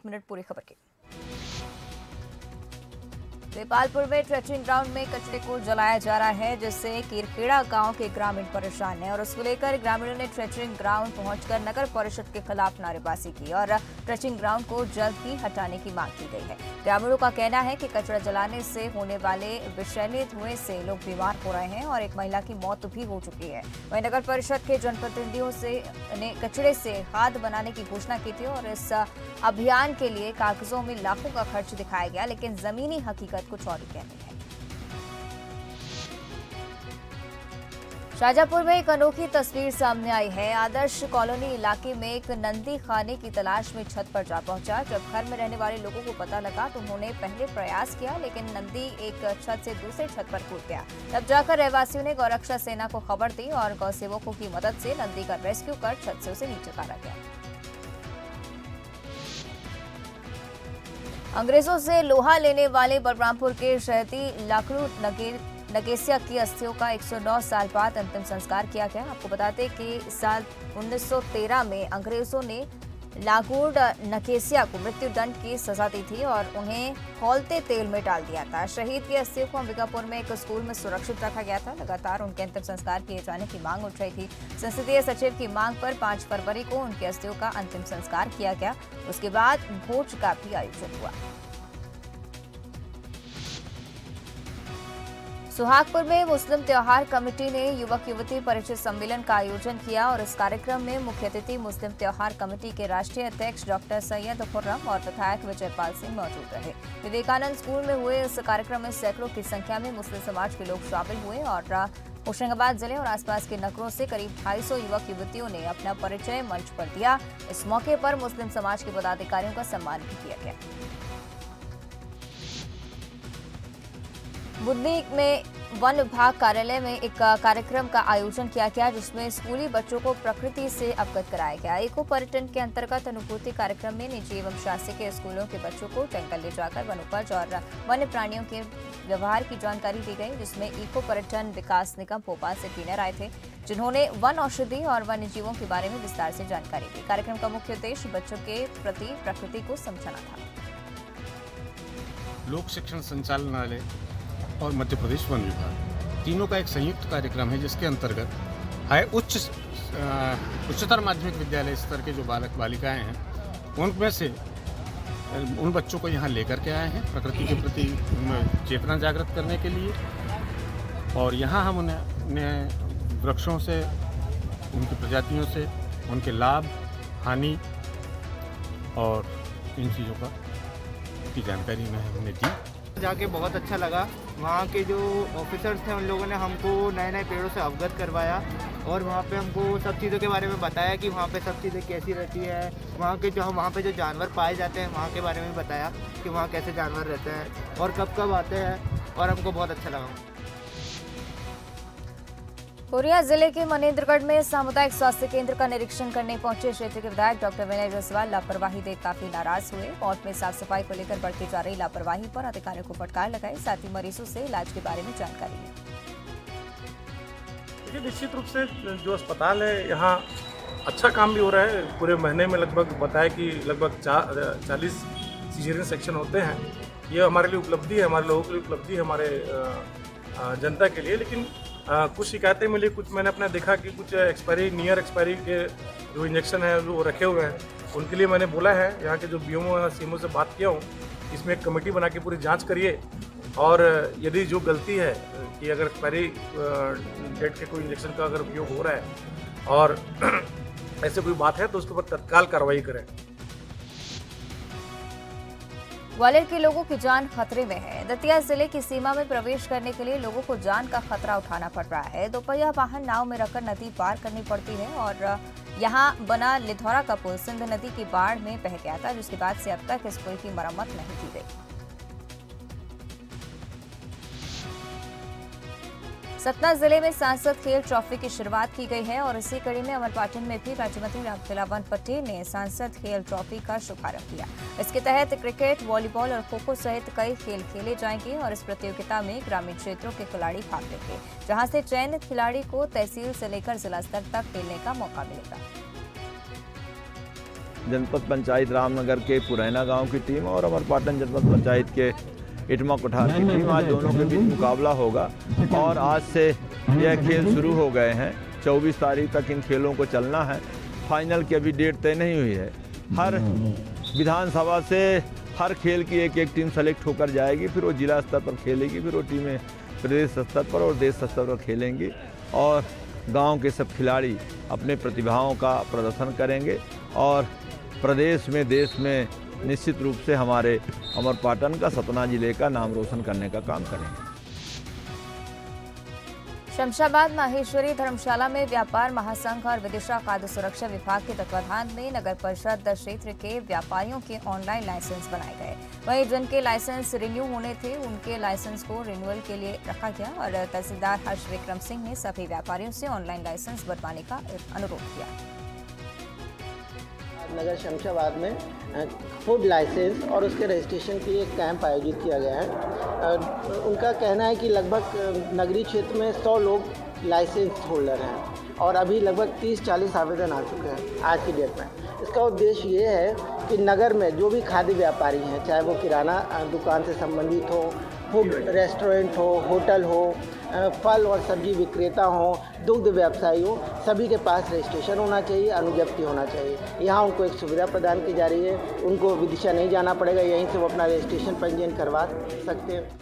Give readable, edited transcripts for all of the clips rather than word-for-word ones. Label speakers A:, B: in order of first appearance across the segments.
A: Minute पूरी खबर की। देपालपुर में ट्रेचिंग ग्राउंड में कचरे को जलाया जा रहा है, जिससे कीरखेड़ा गांव के ग्रामीण परेशान हैं और उसको लेकर ग्रामीणों ने ट्रेचिंग ग्राउंड पहुंचकर नगर परिषद के खिलाफ नारेबाजी की और ट्रेचिंग ग्राउंड को जल्द ही हटाने की मांग की गई है। ग्रामीणों का कहना है कि कचरा जलाने से होने वाले विषैले धुएं से लोग बीमार हो रहे हैं और एक महिला की मौत भी हो चुकी है। वहीं नगर परिषद के जनप्रतिनिधियों ने कचरे से खाद बनाने की घोषणा की थी और इस अभियान के लिए कागजों में लाखों का खर्च दिखाया गया, लेकिन जमीनी हकीकत कुछ और ही कहनी है। शाहजहांपुर में एक अनोखी तस्वीर सामने आई है। आदर्श कॉलोनी इलाके में एक नंदी खाने की तलाश में छत पर जा पहुंचा। जब घर में रहने वाले लोगों को पता लगा तो उन्होंने पहले प्रयास किया, लेकिन नंदी एक छत से दूसरे छत पर कूद गया। तब जाकर रहवासियों ने गौरक्षा सेना को खबर दी और गौ सेवकों की मदद से नंदी का रेस्क्यू कर छत से उसे नीचे उतारा गया। अंग्रेजों से लोहा लेने वाले बलरामपुर के शहती लाकड़ू नगेसिया की अस्थियों का 109 साल बाद अंतिम संस्कार किया गया। आपको बताते कि साल 1913 में अंग्रेजों ने लाकूड नकेसिया को मृत्यु दंड की सजा दी थी और उन्हें खौलते तेल में डाल दिया था। शहीद की अस्थियों को अंबिकापुर में एक स्कूल में सुरक्षित रखा गया था। लगातार उनके अंतिम संस्कार किए जाने की मांग उठ रही थी। संसदीय सचिव की मांग पर 5 फरवरी को उनकी अस्थियों का अंतिम संस्कार किया गया। उसके बाद भोज का भी आयोजन हुआ। सुहागपुर में मुस्लिम त्योहार कमेटी ने युवक युवती परिचय सम्मेलन का आयोजन किया और इस कार्यक्रम में मुख्य अतिथि मुस्लिम त्योहार कमेटी के राष्ट्रीय अध्यक्ष डॉक्टर सैयद खुर्रम और विधायक विजयपाल सिंह मौजूद रहे। विवेकानंद स्कूल में हुए इस कार्यक्रम में सैकड़ों की संख्या में मुस्लिम समाज के लोग शामिल हुए और होशंगाबाद जिले और आसपास के नगरों से करीब 250 युवक युवतियों ने अपना परिचय मंच पर दिया। इस मौके पर मुस्लिम समाज के पदाधिकारियों का सम्मान भी किया गया। बुधनी में वन विभाग कार्यालय में एक कार्यक्रम का आयोजन किया गया, जिसमें स्कूली बच्चों को प्रकृति से अवगत कराया गया। इको पर्यटन के अंतर्गत अनुभूति कार्यक्रम में निजी एवं शासकीय स्कूलों के बच्चों को जंगल ले जाकर वनोपज और वन्य प्राणियों के व्यवहार की जानकारी दी गई, जिसमें इको पर्यटन विकास निगम भोपाल से ट्रेनर आए थे, जिन्होंने वन औषधि और वन्य जीवों के बारे में विस्तार से जानकारी दी। कार्यक्रम का मुख्य उद्देश्य बच्चों के प्रति प्रकृति को समझाना था।
B: लोक शिक्षण संचालनालय और मध्य प्रदेश वन विभाग तीनों का एक संयुक्त कार्यक्रम है, जिसके अंतर्गत उच्चतर माध्यमिक विद्यालय स्तर के जो बालक बालिकाएं हैं, उनमें से उन बच्चों को यहाँ लेकर के आए हैं प्रकृति के प्रति चेतना जागृत करने के लिए। और यहाँ हम उन्हें वृक्षों से, उनकी प्रजातियों से, उनके लाभ, हानि और इन चीज़ों की जानकारी हमने दी।
C: जाके बहुत अच्छा लगा। वहाँ के जो ऑफिसर्स थे उन लोगों ने हमको नए नए पेड़ों से अवगत करवाया और वहाँ पे हमको सब चीज़ों के बारे में बताया कि वहाँ पे सब चीज़ें कैसी रहती है। वहाँ पे जो जानवर पाए जाते हैं वहाँ के बारे में बताया कि वहाँ कैसे जानवर रहते हैं और कब कब आते हैं, और हमको बहुत अच्छा लगा।
A: कोरिया जिले के मनेन्द्रगढ़ में सामुदायिक स्वास्थ्य केंद्र का निरीक्षण करने पहुंचे क्षेत्र के विधायक डॉक्टर विनय जायसवाल लापरवाही देख काफी नाराज हुए। वार्ड में साफ सफाई को लेकर बढ़ती जा रही लापरवाही पर अधिकारियों को फटकार लगाई, साथ ही मरीजों से इलाज के बारे में जानकारी ली।
D: देखिए, निश्चित रूप से जो अस्पताल है यहाँ अच्छा काम भी हो रहा है। पूरे महीने में लगभग बताया कि लगभग 40 सीजरियन सेक्शन होते हैं। ये हमारे लिए उपलब्धि है, हमारे लोगों के लिए उपलब्धि है, हमारे जनता के लिए। लेकिन कुछ शिकायतें मिली, कुछ मैंने अपना देखा कि कुछ नियर एक्सपायरी के जो इंजेक्शन है वो रखे हुए हैं। उनके लिए मैंने बोला है, यहाँ के जो बीएमओ और सीएमओ से बात किया हूँ, इसमें एक कमेटी बना के पूरी जांच करिए और यदि जो गलती है कि अगर एक्सपायरी डेट के कोई इंजेक्शन का अगर उपयोग हो रहा है और ऐसे कोई बात है तो उसके ऊपर तत्काल कार्रवाई करें।
A: ग्वालियर के लोगों की जान खतरे में है। दतिया जिले की सीमा में प्रवेश करने के लिए लोगों को जान का खतरा उठाना पड़ रहा है। दोपहिया वाहन नाव में रखकर नदी पार करनी पड़ती है और यहां बना लिधौरा का पुल सिंध नदी की बाढ़ में बह गया था, जिसके बाद से अब तक इस पुल की मरम्मत नहीं की गई। सतना जिले में सांसद खेल ट्रॉफी की शुरुआत की गई है और इसी कड़ी में अमरपाटन में भी राज्य मंत्री रामखेलावन पटेल ने सांसद खेल ट्रॉफी का शुभारंभ किया। इसके तहत क्रिकेट, वॉलीबॉल और खो-खो सहित कई खेल खेले जाएंगे और इस प्रतियोगिता में ग्रामीण क्षेत्रों के खिलाड़ी भाग लेंगे, जहां से चयनित खिलाड़ी को तहसील से लेकर जिला स्तर तक खेलने का मौका मिलेगा।
E: जनपद पंचायत रामनगर के पुरैना गांव की टीम और अमरपाटन जनपद पंचायत के इटमा कोठार की टीम, आज दोनों के बीच मुकाबला होगा। और आज से यह खेल शुरू हो गए हैं। 24 तारीख तक इन खेलों को चलना है। फाइनल की अभी डेट तय नहीं हुई है। हर विधानसभा से हर खेल की एक टीम सेलेक्ट होकर जाएगी, फिर वो जिला स्तर पर खेलेगी, फिर वो टीमें प्रदेश स्तर पर और देश स्तर पर खेलेंगी और गांव के सब खिलाड़ी अपने प्रतिभाओं का प्रदर्शन करेंगे और प्रदेश में, देश में निश्चित रूप से हमारे अमरपाटन का, सतना जिले का नाम रोशन करने का काम करेंगे।
A: शमशाबाद माहेश्वरी धर्मशाला में व्यापार महासंघ और विदिशा खाद्य सुरक्षा विभाग के तत्वाधान में नगर परिषद क्षेत्र के व्यापारियों के ऑनलाइन लाइसेंस बनाए गए। वहीं जिनके लाइसेंस रिन्यू होने थे उनके लाइसेंस को रिन्यूअल के लिए रखा गया और तहसीलदार हर्ष विक्रम सिंह ने सभी व्यापारियों से ऑनलाइन लाइसेंस बनवाने का अनुरोध किया।
F: नगर शमशाबाद में फूड लाइसेंस और उसके रजिस्ट्रेशन के लिए एक कैंप आयोजित किया गया है। उनका कहना है कि लगभग नगरीय क्षेत्र में 100 लोग लाइसेंस होल्डर हैं और अभी लगभग 30-40 आवेदन आ चुके हैं आज की डेट में। इसका उद्देश्य ये है कि नगर में जो भी खाद्य व्यापारी हैं, चाहे वो किराना दुकान से संबंधित हो, फूड रेस्टोरेंट हो, होटल हो, फल और सब्जी विक्रेता हो, दुग्ध व्यवसायी हो, सभी के पास रजिस्ट्रेशन होना चाहिए, अनुज्ञप्ति होना चाहिए। यहाँ उनको एक सुविधा प्रदान की जा रही है। उनको विदिशा नहीं जाना पड़ेगा, यहीं से वो अपना रजिस्ट्रेशन पंजीयन करवा सकते हैं।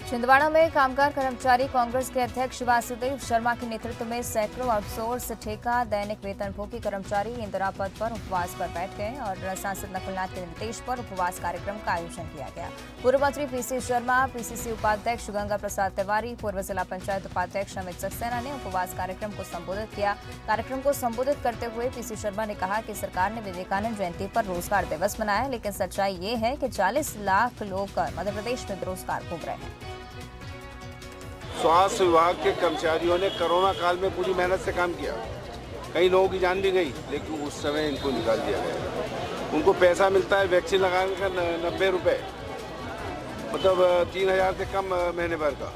A: छिंदवाड़ा में कामगार कर्मचारी कांग्रेस के अध्यक्ष वासुदेव शर्मा के नेतृत्व में सैकड़ों आउटसोर्स ठेका दैनिक वेतनभोगी कर्मचारी इंदिरा पद पर उपवास पर बैठ गए और सांसद नकुलनाथ के निर्देश पर उपवास कार्यक्रम का आयोजन किया गया। पूर्व मंत्री पीसी शर्मा, पीसीसी उपाध्यक्ष गंगा प्रसाद तिवारी, पूर्व जिला पंचायत उपाध्यक्ष अमित सक्सेना ने उपवास कार्यक्रम को संबोधित किया। कार्यक्रम को संबोधित करते हुए पीसी शर्मा ने कहा कि सरकार ने विवेकानंद जयंती पर रोजगार दिवस मनाया, लेकिन सच्चाई ये है कि 40 लाख लोग मध्य प्रदेश में बेरोजगार घूम रहे हैं।
G: स्वास्थ्य विभाग के कर्मचारियों ने कोरोना काल में पूरी मेहनत से काम किया। कई लोगों की जान भी गई, लेकिन उस समय इनको निकाल दिया गया। उनको पैसा मिलता है वैक्सीन लगाने का 90 रुपये, मतलब 3000 से कम महीने भर का,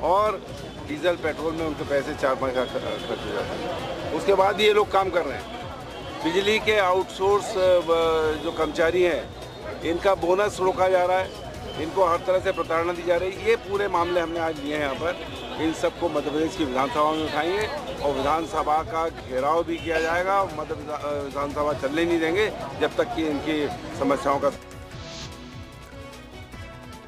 G: और डीजल पेट्रोल में उनके पैसे 4-5 लाख खर्च हो जाते हैं। उसके बाद ये लोग काम कर रहे हैं। बिजली के आउटसोर्स जो कर्मचारी हैं, इनका बोनस रोका जा रहा है, इनको हर तरह से प्रताड़ना दी जा रही है। ये पूरे मामले हमने आज लिए हैं यहाँ पर। इन सबको मध्य प्रदेश की विधानसभा में उठाएंगे और विधानसभा का घेराव भी किया जाएगा। मध्य विधानसभा चलने नहीं देंगे जब तक कि इनकी समस्याओं का।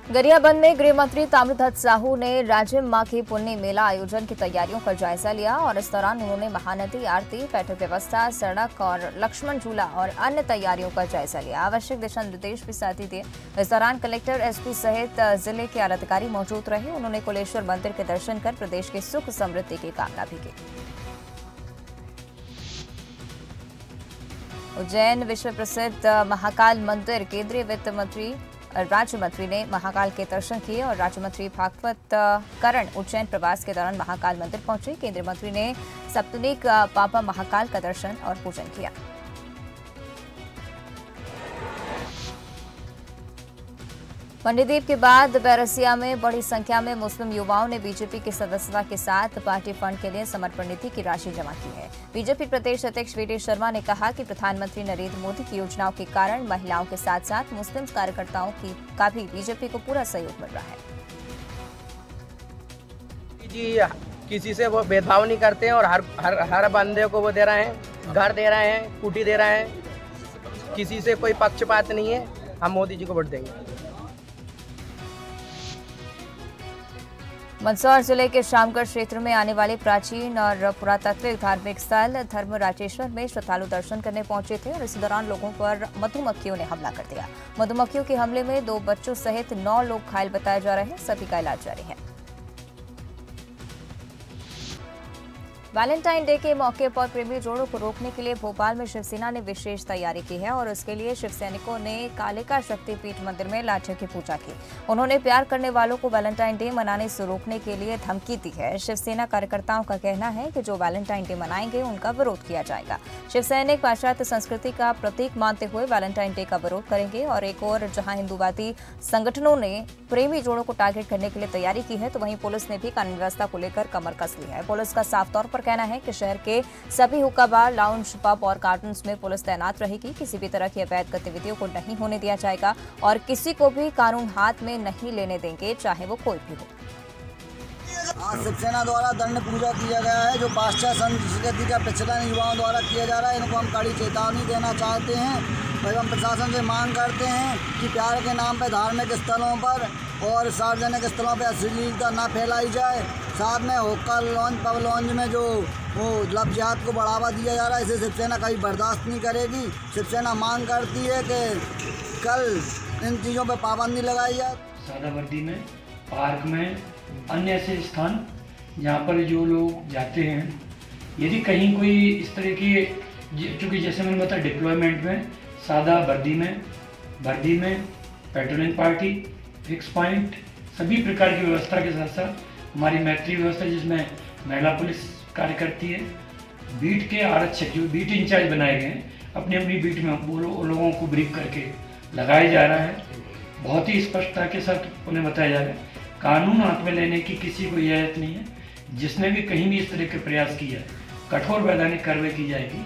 A: गरियाबंद में गृह मंत्री ताम्रध्वज साहू ने राजिम मां की पुण्य मेला आयोजन की तैयारियों का जायजा लिया और इस दौरान उन्होंने महानदी आरती, बैठक व्यवस्था, सड़क और लक्ष्मण झूला और अन्य तैयारियों का जायजा लिया। आवश्यक दिशा निर्देश भी साथ ही दिए। इस दौरान कलेक्टर, एसपी सहित जिले के आला अधिकारी मौजूद रहे। उन्होंने कुलेश्वर मंदिर के दर्शन कर प्रदेश की सुख समृद्धि की कामना भी की। उज्जैन विश्व प्रसिद्ध महाकाल मंदिर, केंद्रीय वित्त मंत्री राज्य मंत्री ने महाकाल के दर्शन किए और राज्य मंत्री भागवत करण उज्जैन प्रवास के दौरान महाकाल मंदिर पहुंचे। केंद्रीय मंत्री ने सप्तनिक पापा महाकाल का दर्शन और पूजन किया। मंडीदीप के बाद बैरसिया में बड़ी संख्या में मुस्लिम युवाओं ने बीजेपी की सदस्यता के साथ पार्टी फंड के लिए समर्पण निधि की राशि जमा की है। बीजेपी प्रदेश अध्यक्ष वीडी शर्मा ने कहा कि प्रधानमंत्री नरेंद्र मोदी की योजनाओं के कारण महिलाओं के साथ साथ मुस्लिम कार्यकर्ताओं का भी बीजेपी को पूरा सहयोग मिल रहा है।
H: जी, किसी से वो भेदभाव नहीं करते हैं और हर बंदे को वो दे रहे हैं, घर दे रहे हैं, कुटी दे रहे हैं। किसी से कोई पक्षपात नहीं है। हम मोदी जी को वोट देंगे।
A: मंदसौर जिले के शामगढ़ क्षेत्र में आने वाले प्राचीन और पुरातात्विक धार्मिक स्थल धर्मराजेश्वर में श्रद्धालु दर्शन करने पहुंचे थे और इस दौरान लोगों पर मधुमक्खियों ने हमला कर दिया। मधुमक्खियों के हमले में 2 बच्चों सहित 9 लोग घायल बताए जा रहे हैं। सभी का इलाज जारी है। वैलेंटाइन डे के मौके पर प्रेमी जोड़ों को रोकने के लिए भोपाल में शिवसेना ने विशेष तैयारी की है और उसके लिए शिव सैनिकों ने कालिका शक्तिपीठ मंदिर में लाठियों की पूजा की। उन्होंने प्यार करने वालों को वैलेंटाइन डे मनाने से रोकने के लिए धमकी दी है। शिवसेना कार्यकर्ताओं का कहना है कि जो वैलेंटाइन डे मनाएंगे उनका विरोध किया जाएगा। शिव सैनिक पाश्चात्य संस्कृति का प्रतीक मानते हुए वैलेंटाइन डे का विरोध करेंगे और एक और जहां हिंदूवादी संगठनों ने प्रेमी जोड़ों को टारगेट करने के लिए तैयारी की है, तो वहीं पुलिस ने भी कानून व्यवस्था को लेकर कमर कस ली है। पुलिस का साफ तौर पर कहना है कि शहर के सभी हुक्का बार, लाउंज, पब और कार्टन्स में पुलिस तैनात रहेगी। किसी भी तरह की अवैध गतिविधियों को नहीं होने दिया जाएगा और किसी को भी कानून हाथ में नहीं लेने देंगे, चाहे वो कोई भी हो।
I: आज शिवसेना द्वारा दंड पूजा किया गया है, जो पाश्चात्य संस्कृति का प्रचलन युवाओं द्वारा किया जा रहा है। इनको हम कड़ी चेतावनी देना चाहते हैं एवं प्रशासन से मांग करते हैं कि प्यार के नाम पर धार्मिक स्थलों पर और सार्वजनिक स्थलों पर अश्लीलता न फैलाई जाए। साथ में होटल लॉन्ज, पब लॉन्ज में जो वो लव जिहाद को बढ़ावा दिया जा रहा है, इसे शिवसेना कभी बर्दाश्त नहीं करेगी। शिवसेना मांग करती है कि कल इन चीज़ों पर पाबंदी लगाई जाए।
J: सादा वर्दी में, पार्क में, अन्य ऐसे स्थान जहाँ पर जो लोग जाते हैं, यदि कहीं कोई इस तरह की, चूँकि जैसे मैंने बताया डिप्लॉयमेंट में, सादा वर्दी में, पेट्रोलिंग पार्टी, फिक्स पॉइंट, सभी प्रकार की व्यवस्था के साथ साथ हमारी मैत्री व्यवस्था जिसमें महिला पुलिस कार्य करती है, बीट के आरक्षक जो बीट इंचार्ज बनाए गए हैं, अपनी अपनी बीट में वो लोगों को ब्रीफ करके लगाया जा रहा है। बहुत ही स्पष्टता के साथ उन्हें बताया जा रहा है कानून हाथ में लेने की किसी को इजाज़त नहीं है। जिसने भी कहीं भी इस तरह के प्रयास किया, कठोर वैधानिक कार्रवाई की जाएगी।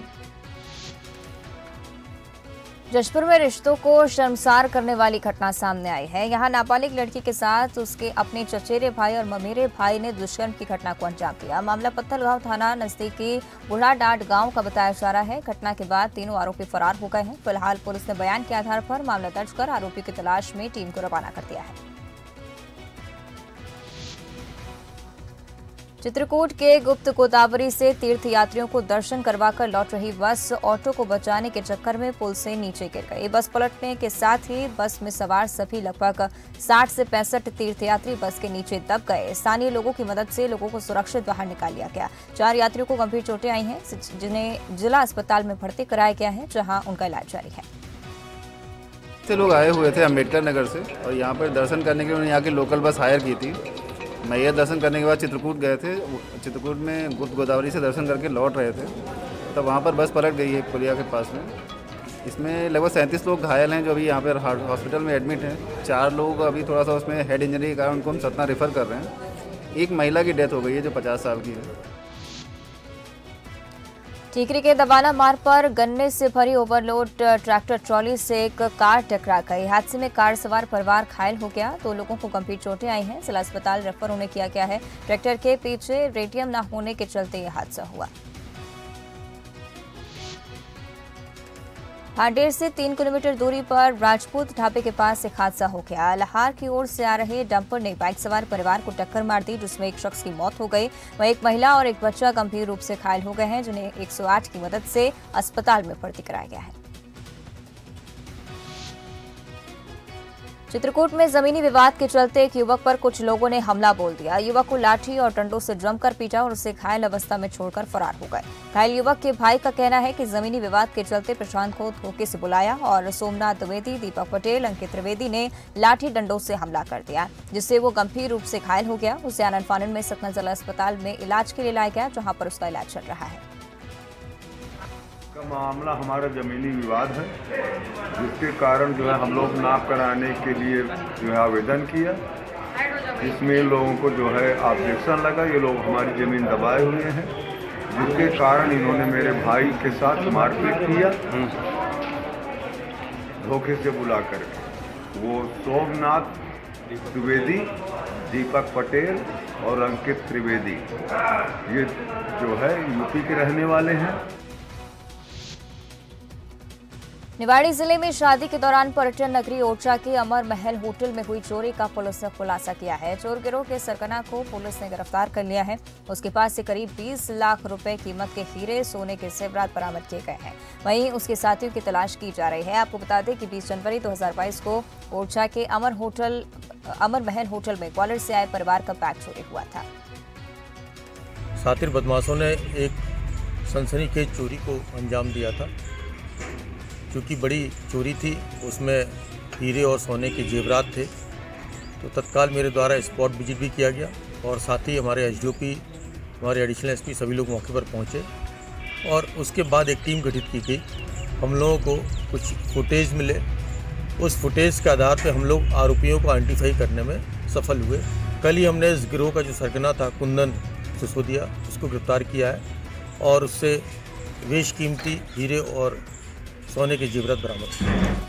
A: जशपुर में रिश्तों को शर्मसार करने वाली घटना सामने आई है। यहां नाबालिग लड़की के साथ उसके अपने चचेरे भाई और ममेरे भाई ने दुष्कर्म की घटना को अंजाम दिया। मामला पत्थलगांव थाना नजदीकी बुढ़ाडाट गांव का बताया जा रहा है। घटना के बाद तीनों आरोपी फरार हो गए हैं। फिलहाल पुलिस ने बयान के आधार पर मामला दर्ज कर आरोपी की तलाश में टीम को रवाना कर दिया है। चित्रकूट के गुप्त गोदावरी से तीर्थयात्रियों को दर्शन करवाकर लौट रही बस ऑटो को बचाने के चक्कर में पुल से नीचे गिर गई। बस पलटने के साथ ही बस में सवार सभी लगभग 60 से 65 तीर्थयात्री बस के नीचे दब गए। स्थानीय लोगों की मदद से लोगों को सुरक्षित बाहर निकाल लिया गया। 4 यात्रियों को गंभीर चोटें आई हैं, जिन्हें जिला अस्पताल में भर्ती कराया गया है, जहां उनका इलाज जारी है।
K: से लोग आए हुए थे अम्बेडकर नगर से और यहाँ पर दर्शन करने के लिए उन्होंने यहाँ की लोकल बस हायर की थी। मैया दर्शन करने के बाद चित्रकूट गए थे। चित्रकूट में गुप्त गोदावरी से दर्शन करके लौट रहे थे, तब वहाँ पर बस पलट गई है पुलिया के पास में। इसमें लगभग 37 लोग घायल हैं जो अभी यहाँ पर हॉस्पिटल में एडमिट हैं। 4 लोग अभी थोड़ा सा उसमें हेड इंजरी के कारण उनको हम सतना रेफ़र कर रहे हैं। एक महिला की डेथ हो गई है जो 50 साल की है।
A: टीकरी के दबाना मार्ग पर गन्ने से भरी ओवरलोड ट्रैक्टर ट्रॉली से एक कार टकरा गई। हादसे में कार सवार परिवार घायल हो गया। 2 लोगों को गंभीर चोटें आई हैं। जिला अस्पताल रेफर उन्हें किया गया है। ट्रैक्टर के पीछे रेडियम न होने के चलते यह हादसा हुआ। हांडेर से 3 किलोमीटर दूरी पर राजपूत ढाबे के पास एक हादसा हो गया। लहार की ओर से आ रहे डंपर ने बाइक सवार परिवार को टक्कर मार दी, जिसमें एक शख्स की मौत हो गई। वहीं एक महिला और एक बच्चा गंभीर रूप से घायल हो गए हैं, जिन्हें 108 की मदद से अस्पताल में भर्ती कराया गया है। चित्रकूट में जमीनी विवाद के चलते एक युवक पर कुछ लोगों ने हमला बोल दिया। युवक को लाठी और डंडों से जमकर पीटा और उसे घायल अवस्था में छोड़कर फरार हो गए। घायल युवक के भाई का कहना है कि जमीनी विवाद के चलते प्रशांत को धोखे से बुलाया और सोमनाथ द्विवेदी, दीपक पटेल, अंकित त्रिवेदी ने लाठी डंडों से हमला कर दिया, जिससे वो गंभीर रूप से घायल हो गया। उसे आनन फानन में सतना जिला अस्पताल में इलाज के लिए लाया गया, जहाँ पर उसका इलाज चल रहा है।
L: मामला हमारा ज़मीनी विवाद है, जिसके कारण जो है हम लोग नाप कराने के लिए जो है आवेदन किया। इसमें लोगों को जो है ऑब्जेक्शन लगा। ये लोग हमारी ज़मीन दबाए हुए हैं, जिसके कारण इन्होंने मेरे भाई के साथ मारपीट किया धोखे से बुला कर। वो सोमनाथ द्विवेदी, दीपक पटेल और अंकित त्रिवेदी ये जो है यूपी के रहने वाले हैं।
A: निवाड़ी जिले में शादी के दौरान पर्यटन नगरी ओरछा के अमर महल होटल में हुई चोरी का पुलिस ने खुलासा किया है। चोर गिरोह के सरगना को पुलिस ने गिरफ्तार कर लिया है। उसके पास से करीब 20 लाख रुपए कीमत के हीरे, सोने के जेवरात बरामद किए गए हैं। वहीं उसके साथियों की तलाश की जा रही है। आपको बता दें कि 20 जनवरी 2022 को ओरछा के अमर महल होटल में ग्वालियर से आए परिवार का बैग चोरी हुआ था।
M: शातिर बदमाशों ने एक सनसनीखेज चोरी को अंजाम दिया था। चूँकि बड़ी चोरी थी, उसमें हीरे और सोने के जेवरात थे, तो तत्काल मेरे द्वारा स्पॉट विजिट भी किया गया और साथ ही हमारे एसडीओपी, हमारे एडिशनल एसपी सभी लोग मौके पर पहुंचे और उसके बाद एक टीम गठित की गई। हम लोगों को कुछ फुटेज मिले, उस फुटेज के आधार पर हम लोग आरोपियों को आइडेंटिफाई करने में सफल हुए। कल ही हमने इस गिरोह का जो सरगना था कुंदन सिसोदिया, उसको गिरफ्तार किया है और उससे बेशकीमती हीरे और सोने के जेवरात बरामद किए।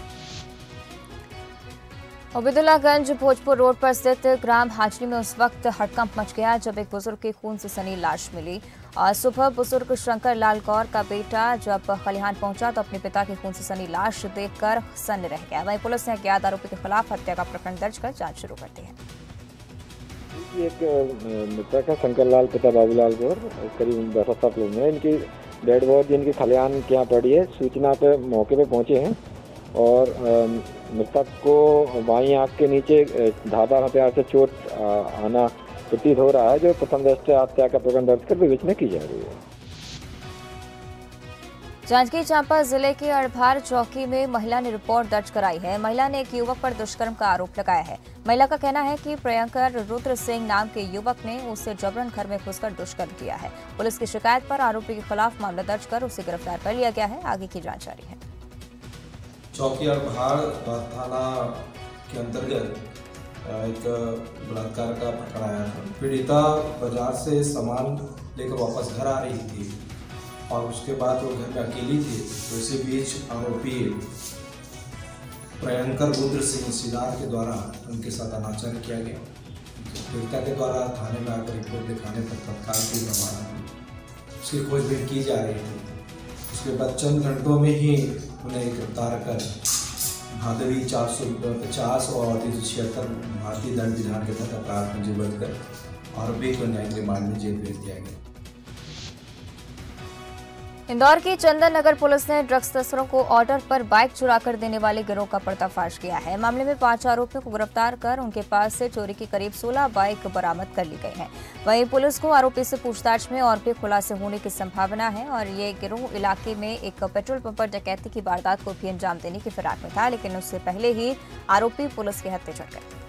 A: उबैदुल्लागंज भोजपुर रोड पर स्थित ग्राम हाजरी में उस वक्त हड़कंप मच गया जब एक बुजुर्ग की खून से सनी लाश मिली। आज सुबह बुजुर्ग शंकर लाल गौर का बेटा जब खलिहान पहुंचा तो अपने पिता की खून से सनी लाश देखकर सन्न रह गया। वहीं पुलिस ने अज्ञात आरोपी के खिलाफ हत्या का प्रकरण दर्ज कर जांच शुरू कर दी है।
N: एक मृतक है शंकर लाल, पिता बाबूलाल गौर, करीब 10-7 लोग हैं। इनकी डेड बॉडी इनकी खलिहान के यहाँ पड़ी है। सूचना पे मौके पे पहुंचे हैं और मृतक को बाईं आंख के नीचे धारदार हथियार से चोट आना प्रतीत हो रहा है, जो प्रथम दृष्टया हत्या का प्रकरण दर्ज कर विवेचना की जा रही है।
A: जांजगीर चांपा जिले के अड़भार चौकी में महिला ने रिपोर्ट दर्ज कराई है। महिला ने एक युवक पर दुष्कर्म का आरोप लगाया है। महिला का कहना है कि प्रियंकर रुद्र सिंह नाम के युवक ने उसे जबरन घर में घुसकर दुष्कर्म किया है। पुलिस की शिकायत पर आरोपी के खिलाफ मामला दर्ज कर उसे गिरफ्तार कर लिया गया है। आगे की जांच जारी है।
O: चौकी अड़भार थाना के अंतर्गत एक बलात्कार का प्रकरण आया था। पीड़िता बाजार से सामान लेकर वापस घर आ रही थी और उसके बाद वो घर में अकेली थी, तो इसी बीच आरोपी प्रियंकर रुद्र सिंह सिदार के द्वारा उनके साथ अनाचार किया गया। पीड़िता के द्वारा थाने में आकर रिपोर्ट दिखाने पर तत्काल टीम रवाना हुई। उसकी खोजबीन की जा रही थी। उसके बाद चंद घंटों में ही उन्हें गिरफ्तार कर भादवी 450 और 376 भारतीय दंड विधान के तहत अपराध पंजीबद्ध कर आरोपी को न्यायिक रिमांड में जेल भेज दिया गया।
A: इंदौर की चंदन नगर पुलिस ने ड्रग्स तस्करों को ऑर्डर पर बाइक चुराकर देने वाले गिरोह का पर्दाफाश किया है। मामले में 5 आरोपियों को गिरफ्तार कर उनके पास से चोरी की करीब 16 बाइक बरामद कर ली गई हैं। वहीं पुलिस को आरोपी से पूछताछ में और भी खुलासे होने की संभावना है और ये गिरोह इलाके में एक पेट्रोल पंप पर डकैती की वारदात को भी अंजाम देने की फिराक में था, लेकिन उससे पहले ही आरोपी पुलिस के हत्थे चढ़ गए।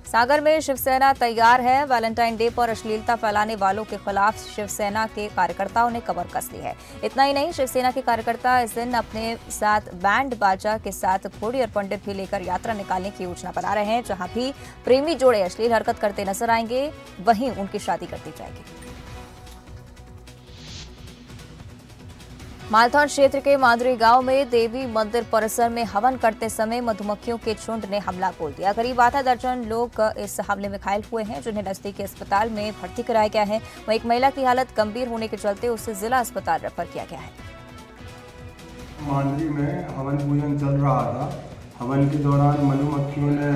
A: सागर में शिवसेना तैयार है। वैलेंटाइन डे पर अश्लीलता फैलाने वालों के खिलाफ शिवसेना के कार्यकर्ताओं ने कमर कस ली है। इतना ही नहीं, शिवसेना के कार्यकर्ता इस दिन अपने साथ बैंड बाजा के साथ घोड़ी और पंडित भी लेकर यात्रा निकालने की योजना बना रहे हैं। जहां भी प्रेमी जोड़े अश्लील हरकत करते नजर आएंगे, वहीं उनकी शादी कर दी जाएगी। मालथौन क्षेत्र के मांदरी गांव में देवी मंदिर परिसर में हवन करते समय मधुमक्खियों के झुंड ने हमला बोल दिया। करीब आधा दर्जन लोग इस हमले में घायल हुए हैं, जिन्हें नजदीकी अस्पताल में भर्ती कराया गया है। वहीं एक महिला की हालत गंभीर होने के चलते उसे जिला अस्पताल रेफर किया गया है।
P: मांदरी में हवन पूजन चल रहा था। हवन के दौरान मधुमक्खियों ने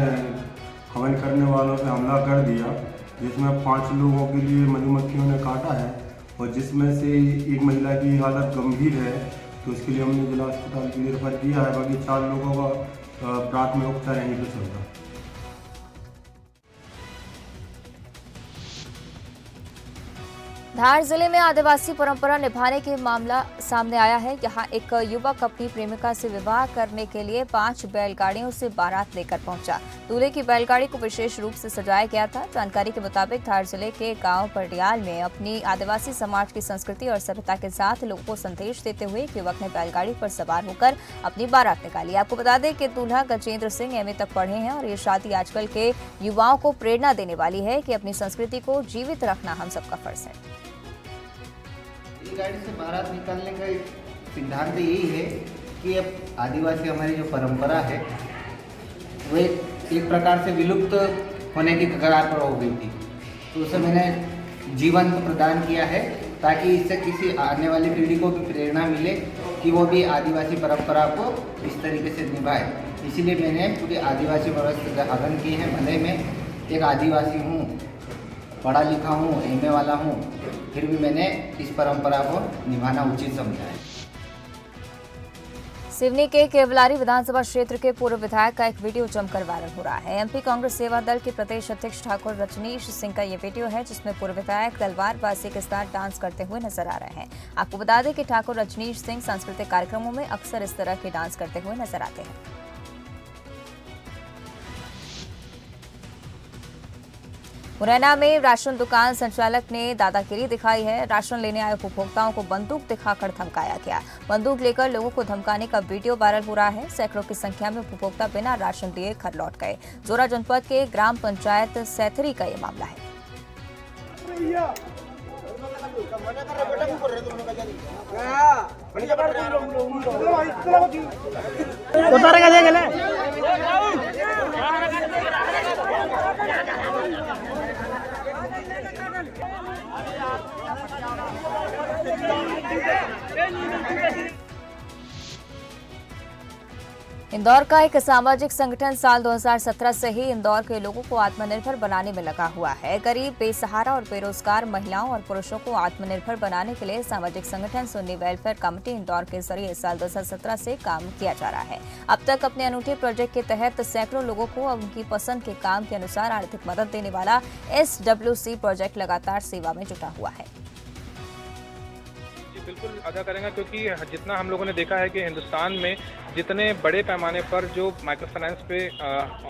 P: हवन करने वालों पर हमला कर दिया, जिसमें 5 लोगों के लिए मधुमक्खियों ने काटा है और जिसमें से एक महिला की हालत गंभीर है, तो उसके लिए हमने जिला अस्पताल के लिए रेफर किया है। बाकी 4 लोगों का प्राथमिक उपचार यहीं पर चल रहा है।
A: धार जिले में आदिवासी परंपरा निभाने के मामला सामने आया है। यहाँ एक युवक अपनी प्रेमिका से विवाह करने के लिए 5 बैलगाड़ियों से बारात लेकर पहुंचा। दूल्हे की बैलगाड़ी को विशेष रूप से सजाया गया था। जानकारी के मुताबिक धार जिले के गांव परडियाल में अपनी आदिवासी समाज की संस्कृति और सभ्यता के साथ लोगों को संदेश देते हुए युवक ने बैलगाड़ी पर सवार होकर अपनी बारात निकाली। आपको बता दें कि दूल्हा गजेंद्र सिंह एमए तक पढ़े हैं और ये शादी आजकल के युवाओं को प्रेरणा देने वाली है कि अपनी संस्कृति को जीवित रखना हम सबका फर्ज है।
C: गाड़ी से बारात निकालने का सिद्धांत यही है कि अब आदिवासी हमारी जो परंपरा है वो एक प्रकार से विलुप्त होने की कगार पर हो गई थी, तो उसे मैंने जीवन प्रदान किया है ताकि इससे किसी आने वाली पीढ़ी को भी प्रेरणा मिले कि वो भी आदिवासी परंपरा को इस तरीके से निभाए। इसीलिए मैंने पूरी आदिवासी व्यवस्था हवन की है। भले मैं एक आदिवासी हूँ, पढ़ा लिखा हूँ, एमए वाला हूँ, फिर भी मैंने इस परंपरा को निभाना उचित समझा है।
A: सिवनी के केवलारी विधानसभा क्षेत्र के पूर्व विधायक का एक वीडियो जमकर वायरल हो रहा है। एमपी कांग्रेस सेवा दल के प्रदेश अध्यक्ष ठाकुर रजनीश सिंह का ये वीडियो है, जिसमें पूर्व विधायक तलवारबाजी के साथ डांस करते हुए नजर आ रहे हैं। आपको बता दें कि ठाकुर रजनीश सिंह सांस्कृतिक कार्यक्रमों में अक्सर इस तरह के डांस करते हुए नजर आते हैं। मुरैना में राशन दुकान संचालक ने दादागिरी दिखाई है। राशन लेने आए उपभोक्ताओं को बंदूक दिखाकर धमकाया गया। बंदूक लेकर लोगों को धमकाने का वीडियो वायरल हो रहा है। सैकड़ों की संख्या में उपभोक्ता बिना राशन दिए घर लौट गए। जोरा जनपद के ग्राम पंचायत सैथरी का ये मामला है। इंदौर का एक सामाजिक संगठन साल 2017 से ही इंदौर के लोगों को आत्मनिर्भर बनाने में लगा हुआ है। गरीब, बेसहारा और बेरोजगार महिलाओं और पुरुषों को आत्मनिर्भर बनाने के लिए सामाजिक संगठन सुन्नी वेलफेयर कमेटी इंदौर के जरिए साल 2017 से काम किया जा रहा है। अब तक अपने अनूठे प्रोजेक्ट के तहत सैकड़ों लोगों को उनकी पसंद के काम के अनुसार आर्थिक मदद देने वाला SWC प्रोजेक्ट लगातार सेवा में जुटा हुआ है।
Q: बिल्कुल अदा करेंगे, क्योंकि जितना हम लोगों ने देखा है कि हिंदुस्तान में जितने बड़े पैमाने पर जो माइक्रो फाइनेंस पे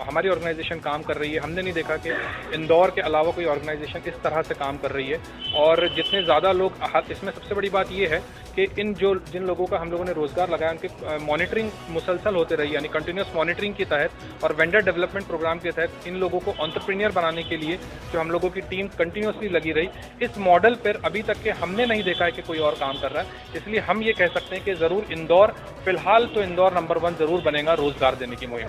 Q: हमारी ऑर्गेनाइजेशन काम कर रही है, हमने नहीं देखा कि इंदौर के अलावा कोई ऑर्गेनाइजेशन इस तरह से काम कर रही है। और जितने ज़्यादा लोग, इसमें सबसे बड़ी बात ये है कि जिन लोगों का हम लोगों ने रोज़गार लगाया उनकी मॉनिटरिंग मुसलसल होते रही, यानी कंटिन्यूस मॉनिटरिंग के तहत और वेंडर डेवलपमेंट प्रोग्राम के तहत इन लोगों को एंटरप्रेन्योर बनाने के लिए जो हम लोगों की टीम कंटिन्यूसली लगी रही। इस मॉडल पर अभी तक के हमने नहीं देखा है कि कोई और काम कर रहा है। इसलिए हम ये कह सकते हैं कि ज़रूर इंदौर, फिलहाल तो इंदौर नंबर 1 जरूर बनेगा रोजगार देने की मुहिम।